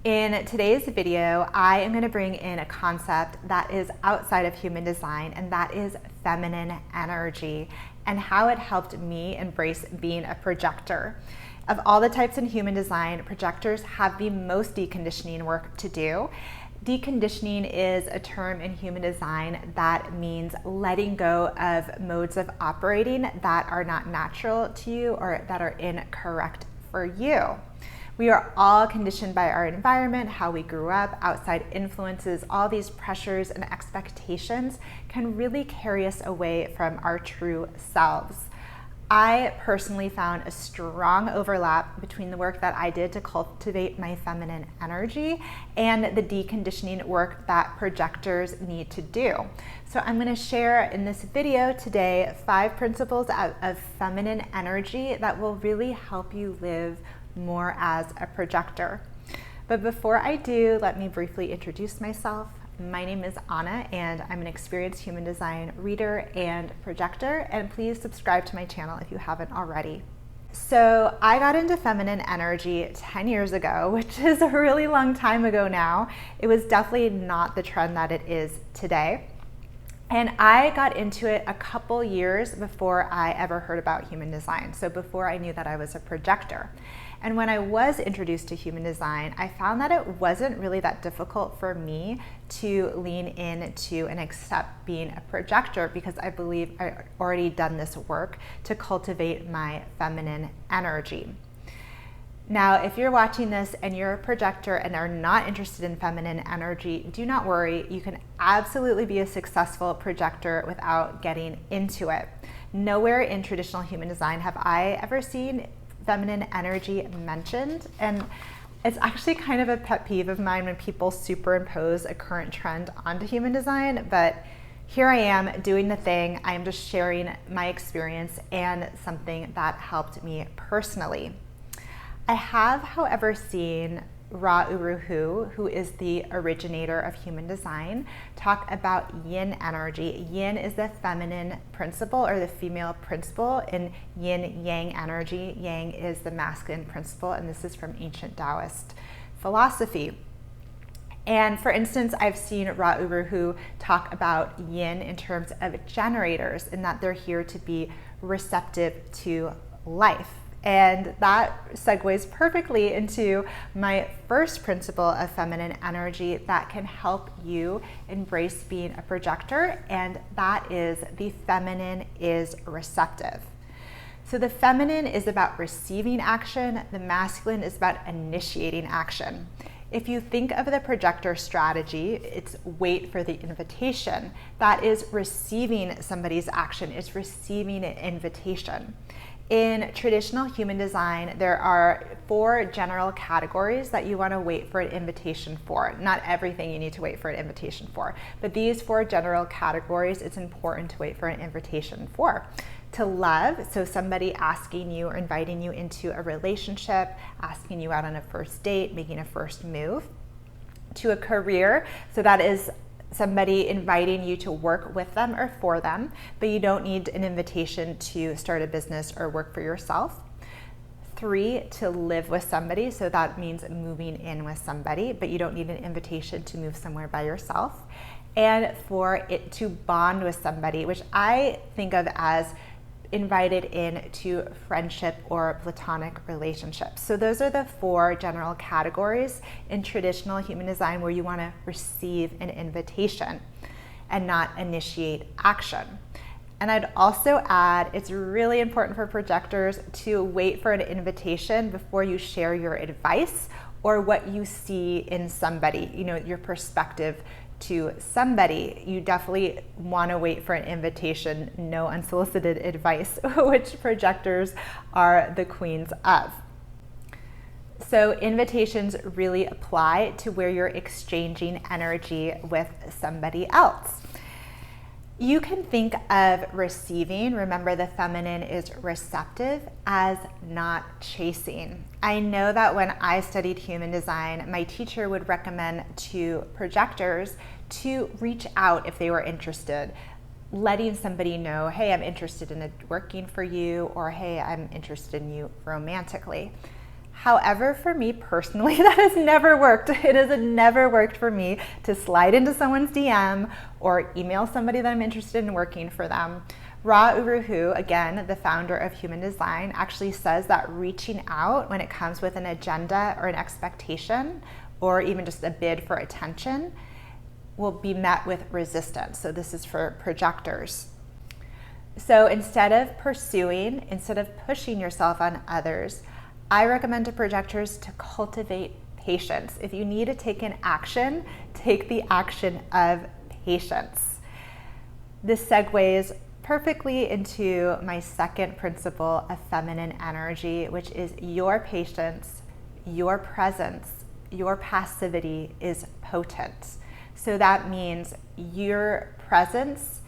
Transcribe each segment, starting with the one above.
In today's video, I am going to bring in a concept that is outside of human design, and that is feminine energy and how it helped me embrace being a projector. Of all the types in human design, projectors have the most deconditioning work to do. Deconditioning is a term in human design that means letting go of modes of operating that are not natural to you or that are incorrect for you. We are all conditioned by our environment, how we grew up, outside influences. All these pressures and expectations can really carry us away from our true selves. I personally found a strong overlap between the work that I did to cultivate my feminine energy and the deconditioning work that projectors need to do. So I'm going to share in this video today 5 principles of feminine energy that will really help you live more as a projector. But before I do, let me briefly introduce myself. My name is Anna, and I'm an experienced human design reader and projector, and please subscribe to my channel if you haven't already. So I got into feminine energy 10 years ago, which is a really long time ago now. It was definitely not the trend that it is today. And I got into it a couple years before I ever heard about human design, so before I knew that I was a projector. And when I was introduced to human design, I found that it wasn't really that difficult for me to lean into and accept being a projector, because I believe I'd already done this work to cultivate my feminine energy. Now, if you're watching this and you're a projector and are not interested in feminine energy, do not worry. You can absolutely be a successful projector without getting into it. Nowhere in traditional human design have I ever seen feminine energy mentioned, and it's actually kind of a pet peeve of mine when people superimpose a current trend onto human design, but here I am doing the thing. I am just sharing my experience and something that helped me personally. I have, however, seen Ra Uru Hu, who is the originator of human design, talk about yin energy. Yin is the feminine principle or the female principle in yin yang energy. Yang is the masculine principle, and this is from ancient Taoist philosophy. And for instance, I've seen Ra Uru Hu talk about yin in terms of generators, in that they're here to be receptive to life. And that segues perfectly into my first principle of feminine energy that can help you embrace being a projector, and that is the feminine is receptive. So the feminine is about receiving action, the masculine is about initiating action. If you think of the projector strategy, it's wait for the invitation. That is receiving somebody's action, it's receiving an invitation. In traditional human design, there are 4 general categories that you want to wait for an invitation for. Not everything you need to wait for an invitation for, but these 4 general categories, it's important to wait for an invitation for. To love, so somebody asking you or inviting you into a relationship, asking you out on a first date, making a first move. To a career, so that is somebody inviting you to work with them or for them, but you don't need an invitation to start a business or work for yourself. 3, to live with somebody, so that means moving in with somebody, but you don't need an invitation to move somewhere by yourself. And 4, it to bond with somebody, which I think of as invited into friendship or platonic relationships. So those are the 4 general categories in traditional human design where you want to receive an invitation and not initiate action. And I'd also add, it's really important for projectors to wait for an invitation before you share your advice or what you see in somebody, your perspective to somebody. You definitely want to wait for an invitation, no unsolicited advice, which projectors are the queens of. So invitations really apply to where you're exchanging energy with somebody else. You can think of receiving, remember the feminine is receptive, as not chasing. I know that when I studied human design, my teacher would recommend to projectors to reach out if they were interested, letting somebody know, hey, I'm interested in working for you, or hey, I'm interested in you romantically. However, for me personally, that has never worked. It has never worked for me to slide into someone's DM or email somebody that I'm interested in working for them. Ra Uru Hu, again, the founder of Human Design, actually says that reaching out when it comes with an agenda or an expectation, or even just a bid for attention, will be met with resistance. So this is for projectors. So instead of pushing yourself on others, I recommend to projectors to cultivate patience. If you need to take an action, take the action of patience. This segues perfectly into my second principle of feminine energy, which is your patience, your presence, your passivity is potent. So that means your presence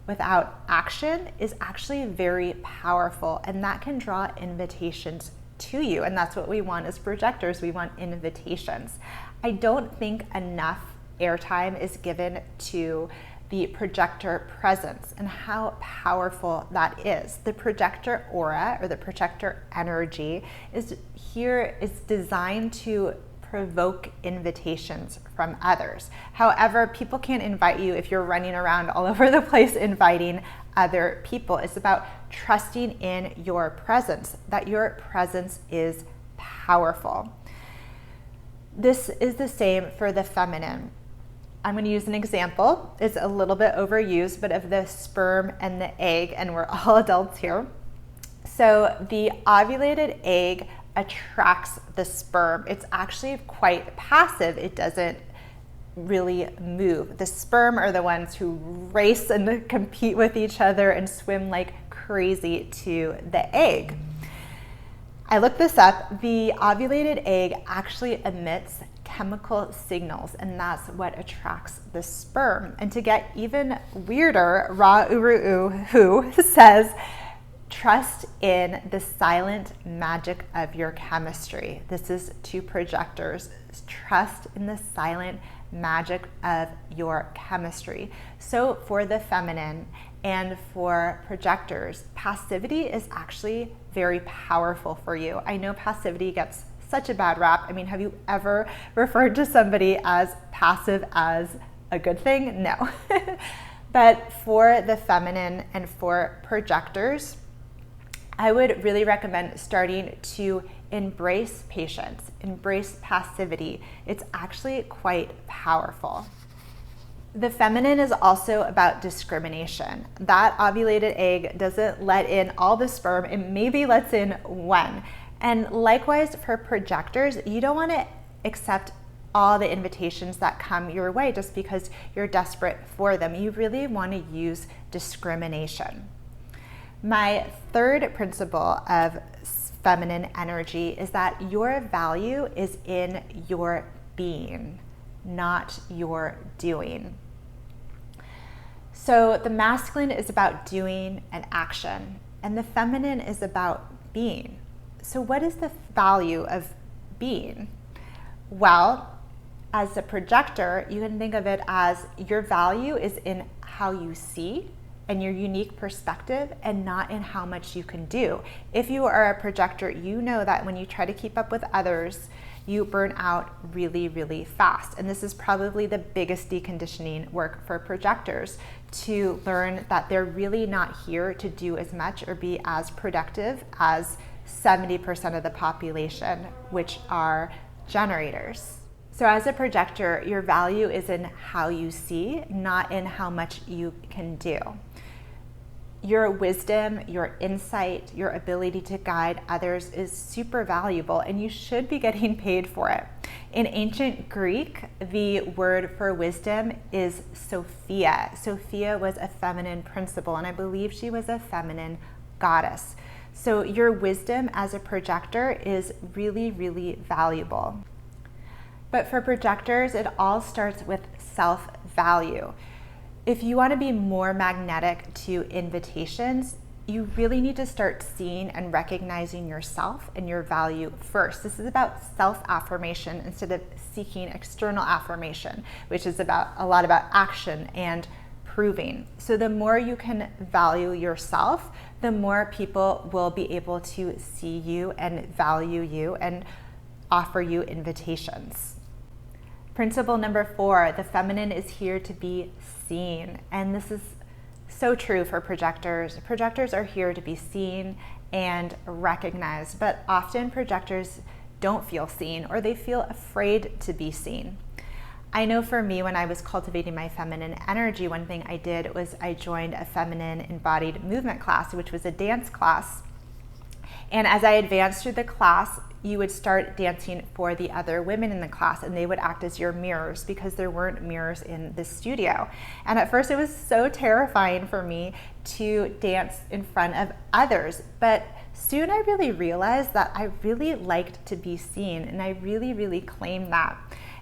without action is actually very powerful, and that can draw invitations to you. And that's what we want as projectors. We want invitations. I don't think enough airtime is given to the projector presence and how powerful that is. The projector aura, or the projector energy, is designed to provoke invitations from others. However, people can't invite you if you're running around all over the place inviting other people. It's about trusting in your presence, that your presence is powerful. This is the same for the feminine. I'm going to use an example. It's a little bit overused, but of the sperm and the egg, and we're all adults here. So the ovulated egg attracts the sperm. It's actually quite passive. It doesn't really move. The sperm are the ones who race and compete with each other and swim like crazy to the egg. I looked this up. The ovulated egg actually emits chemical signals, and that's what attracts the sperm. And to get even weirder, Ra Uru Hu says, trust in the silent magic of your chemistry. This is to projectors. Trust in the silent magic of your chemistry. So for the feminine and for projectors, passivity is actually very powerful for you. I know passivity gets such a bad rap. I mean, have you ever referred to somebody as passive as a good thing? No. But for the feminine and for projectors, I would really recommend starting to embrace patience, embrace passivity. It's actually quite powerful. The feminine is also about discrimination. That ovulated egg doesn't let in all the sperm, it maybe lets in one. And likewise for projectors, you don't want to accept all the invitations that come your way just because you're desperate for them. You really want to use discrimination. My third principle of feminine energy is that your value is in your being, not your doing. So the masculine is about doing and action, and the feminine is about being. So what is the value of being? Well, as a projector, you can think of it as your value is in how you see and your unique perspective, and not in how much you can do. If you are a projector, you know that when you try to keep up with others, you burn out really, really fast. And this is probably the biggest deconditioning work for projectors, to learn that they're really not here to do as much or be as productive as 70% of the population, which are generators. So as a projector, your value is in how you see, not in how much you can do. Your wisdom, your insight, your ability to guide others is super valuable, and you should be getting paid for it. In ancient Greek, the word for wisdom is Sophia. Sophia was a feminine principle, and I believe she was a feminine goddess. So your wisdom as a projector is really, really valuable. But for projectors, it all starts with self-value. If you want to be more magnetic to invitations, you really need to start seeing and recognizing yourself and your value first. This is about self-affirmation instead of seeking external affirmation, which is a lot about action and proving. So the more you can value yourself, the more people will be able to see you and value you and offer you invitations. Principle number 4, the feminine is here to be seen. And this is so true for projectors. Projectors are here to be seen and recognized, but often projectors don't feel seen, or they feel afraid to be seen. I know for me, when I was cultivating my feminine energy, one thing I did was I joined a feminine embodied movement class, which was a dance class. And as I advanced through the class, you would start dancing for the other women in the class, and they would act as your mirrors, because there weren't mirrors in the studio. And at first it was so terrifying for me to dance in front of others. But soon I really realized that I really liked to be seen, and I really claimed that.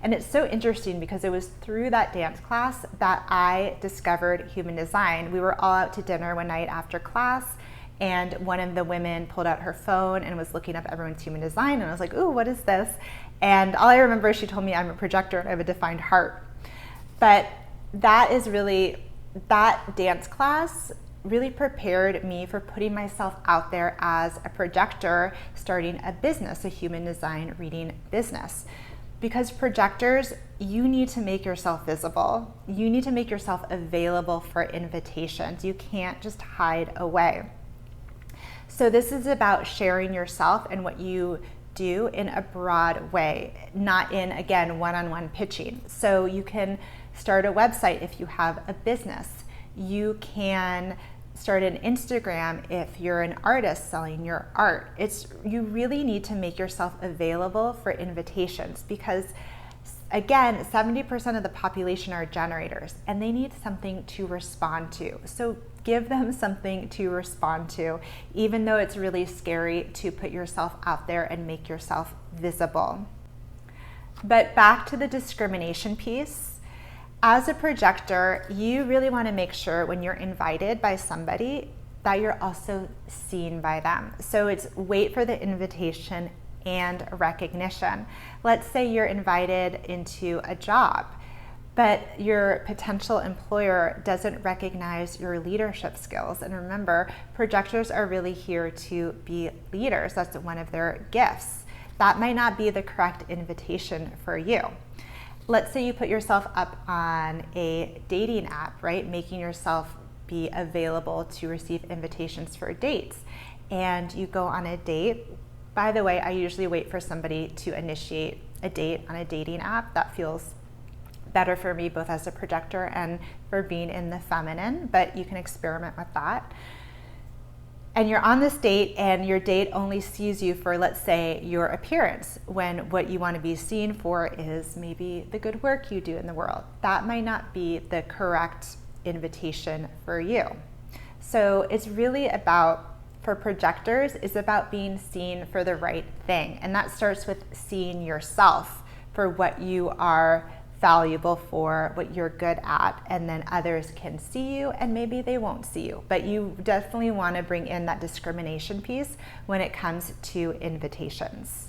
And it's so interesting because it was through that dance class that I discovered human design. We were all out to dinner one night after class, and one of the women pulled out her phone and was looking up everyone's human design, and I was like, ooh, what is this? And all I remember is she told me I'm a projector and I have a defined heart. But that dance class really prepared me for putting myself out there as a projector, starting a business, a human design reading business. Because projectors, you need to make yourself visible. You need to make yourself available for invitations. You can't just hide away. So this is about sharing yourself and what you do in a broad way, not in, again, one-on-one pitching. So you can start a website if you have a business. You can start an Instagram if you're an artist selling your art. You really need to make yourself available for invitations, because again, 70% of the population are generators, and they need something to respond to. So give them something to respond to, even though it's really scary to put yourself out there and make yourself visible. But back to the discrimination piece. As a projector, you really want to make sure when you're invited by somebody that you're also seen by them. So it's wait for the invitation and recognition. Let's say you're invited into a job, but your potential employer doesn't recognize your leadership skills. And remember, projectors are really here to be leaders. That's one of their gifts. That might not be the correct invitation for you. Let's say you put yourself up on a dating app, right? Making yourself be available to receive invitations for dates. And you go on a date. By the way, I usually wait for somebody to initiate a date on a dating app. That feels better for me, both as a projector and for being in the feminine, but you can experiment with that. And you're on this date, and your date only sees you for, let's say, your appearance, when what you want to be seen for is maybe the good work you do in the world. That might not be the correct invitation for you. So it's really about, for projectors, is about being seen for the right thing. And that starts with seeing yourself for what you are valuable for, what you're good at, and then others can see you and maybe they won't see you. But you definitely want to bring in that discrimination piece when it comes to invitations.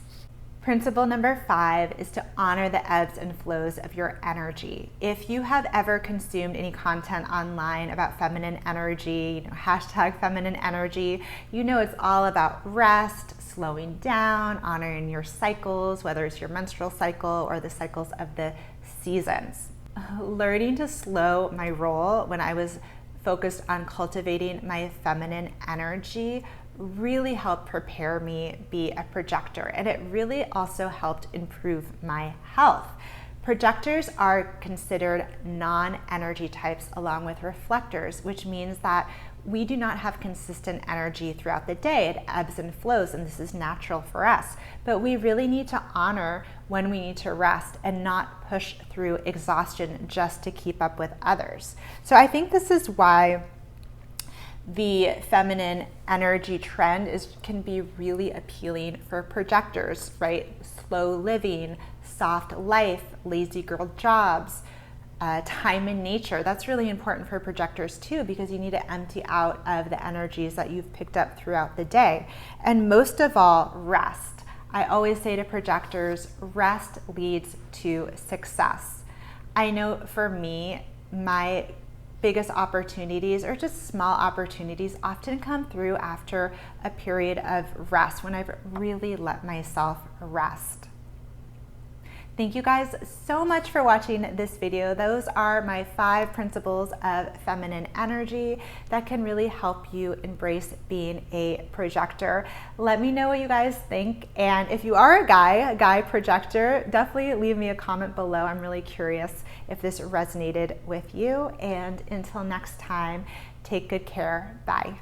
Principle number 5 is to honor the ebbs and flows of your energy. If you have ever consumed any content online about feminine energy, hashtag feminine energy, you know it's all about rest, slowing down, honoring your cycles, whether it's your menstrual cycle or the cycles of the seasons. Learning to slow my roll when I was focused on cultivating my feminine energy really helped prepare me be a projector, and it really also helped improve my health. Projectors are considered non-energy types along with reflectors, which means that we do not have consistent energy throughout the day. It ebbs and flows, and this is natural for us. But we really need to honor when we need to rest and not push through exhaustion just to keep up with others. So I think this is why the feminine energy trend can be really appealing for projectors, right? Slow living, soft life, lazy girl jobs, time in nature. That's really important for projectors too, because you need to empty out of the energies that you've picked up throughout the day. And most of all, rest. I always say to projectors, rest leads to success. I know for me, my biggest opportunities, or just small opportunities, often come through after a period of rest, when I've really let myself rest. Thank you guys so much for watching this video. Those are my 5 principles of feminine energy that can really help you embrace being a projector. Let me know what you guys think. And if you are a guy projector, definitely leave me a comment below. I'm really curious if this resonated with you. And until next time, take good care. Bye.